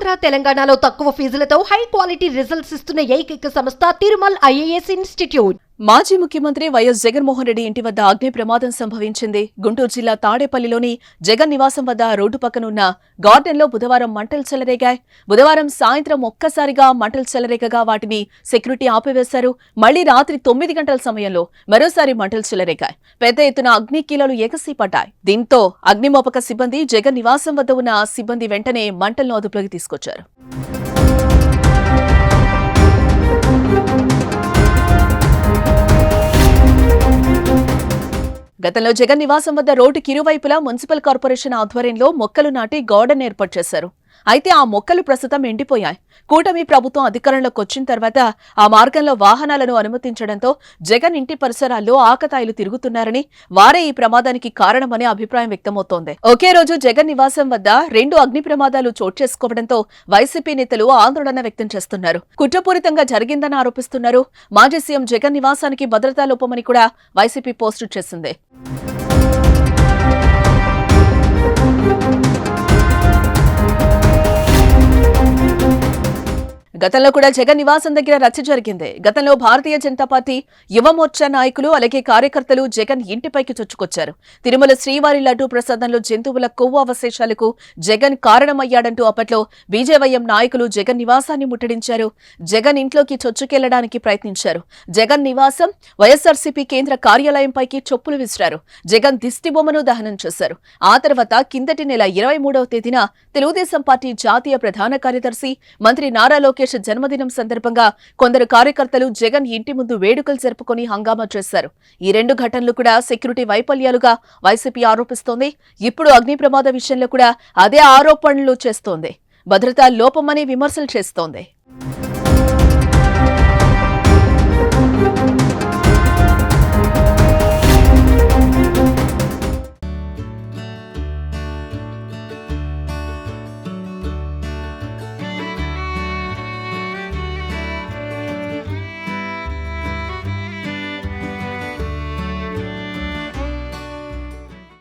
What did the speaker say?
ఆంధ్ర తెలంగాణలో తక్కువ ఫీజులతో high quality results ఇస్తున్న ఏకైక సంస్థ తిరుమల్ ఐఏఎస్ ఇన్స్టిట్యూట్. మాజీ ముఖ్యమంత్రి వైఎస్ జగన్మోహన్ రెడ్డి ఇంటి వద్ద అగ్ని ప్రమాదం సంభవించింది. గుంటూరు జిల్లా తాడేపల్లిలోని జగన్ నివాసం వద్ద రోడ్డు పక్కనున్న గార్డెన్లో బుధవారం మంటలు చెలరేగాయి. బుధవారం సాయంత్రం ఒక్కసారిగా మంటలు చెలరేగగా వాటిని సెక్యూరిటీ ఆపివేశారు. మళ్లీ రాత్రి 9 గంటల సమయంలో మరోసారి మంటలు చెలరేగాయి. పెద్ద ఎత్తున అగ్ని కీలలు ఎగసిపడ్డాయి. దీంతో అగ్నిమాపక సిబ్బంది జగన్ నివాసం వద్ద ఉన్న సిబ్బంది వెంటనే మంటలను అదుపులోకి తీసుకొచ్చారు. గతంలో జగన్ నివాసం వద్ద రోడ్డుకి ఇరువైపులా మున్సిపల్ కార్పొరేషన్ ఆధ్వర్యంలో మొక్కలు నాటి గార్డెన్ ఏర్పాటు చేశారు. అయితే ఆ మొక్కలు ప్రస్తుతం ఎండిపోయాయి. కూటమి ప్రభుత్వం అధికారంలోకి వచ్చిన తర్వాత ఆ మార్గంలో వాహనాలను అనుమతించడంతో జగన్ ఇంటి పరిసరాల్లో ఆకతాయిలు తిరుగుతున్నారని, వారే ఈ ప్రమాదానికి కారణమనే అభిప్రాయం వ్యక్తమవుతోంది. ఒకే రోజు జగన్ నివాసం వద్ద 2 అగ్ని ప్రమాదాలు చోటు చేసుకోవడంతో వైసీపీ నేతలు ఆందోళన వ్యక్తం చేస్తున్నారు. కుట్రపూరితంగా జరిగిందని ఆరోపిస్తున్నారు. మాజీ సీఎం జగన్ నివాసానికి భద్రతా లోపమని కూడా వైసీపీ పోస్టు చేసింది. గతంలో కూడా జగన్ నివాసం దగ్గర రచ్చ జరిగింది. గతంలో భారతీయ జనతా పార్టీ యువమోర్చా నాయకులు అలాగే కార్యకర్తలు జగన్ ఇంటిపైకి చొచ్చుకొచ్చారు. తిరుమల శ్రీవారి లడ్డూ ప్రసాదంలో జంతువుల కొవ్వు అవశేషాలకు జగన్ కారణమయ్యాడంటూ అప్పట్లో బీజేవైఎం నాయకులు జగన్ నివాసాన్ని ముట్టడించారు. జగన్ ఇంట్లోకి చొచ్చుకెళ్లడానికి ప్రయత్నించారు. జగన్ నివాసం, వైఎస్ఆర్సీపీ కేంద్ర కార్యాలయంపైకి చొప్పులు విసిరారు. జగన్ దిష్టిబొమ్మను దహనం చేశారు. ఆ తర్వాత కిందటి నెల 23వ తేదీన తెలుగుదేశం పార్టీ జాతీయ ప్రధాన కార్యదర్శి మంత్రి నారా లోకేష్ జన్మదినం సందర్భంగా కొందరు కార్యకర్తలు జగన్ ఇంటి ముందు వేడుకలు జరుపుకొని హంగామా చేశారు. ఈ 2 ఘటనలు కూడా సెక్యూరిటీ వైఫల్యాలుగా వైసీపీ ఆరోపిస్తోంది. ఇప్పుడు అగ్ని ప్రమాద విషయంలో కూడా అదే ఆరోపణలు చేస్తోంది. భద్రతా లోపమని విమర్శలు చేస్తోంది.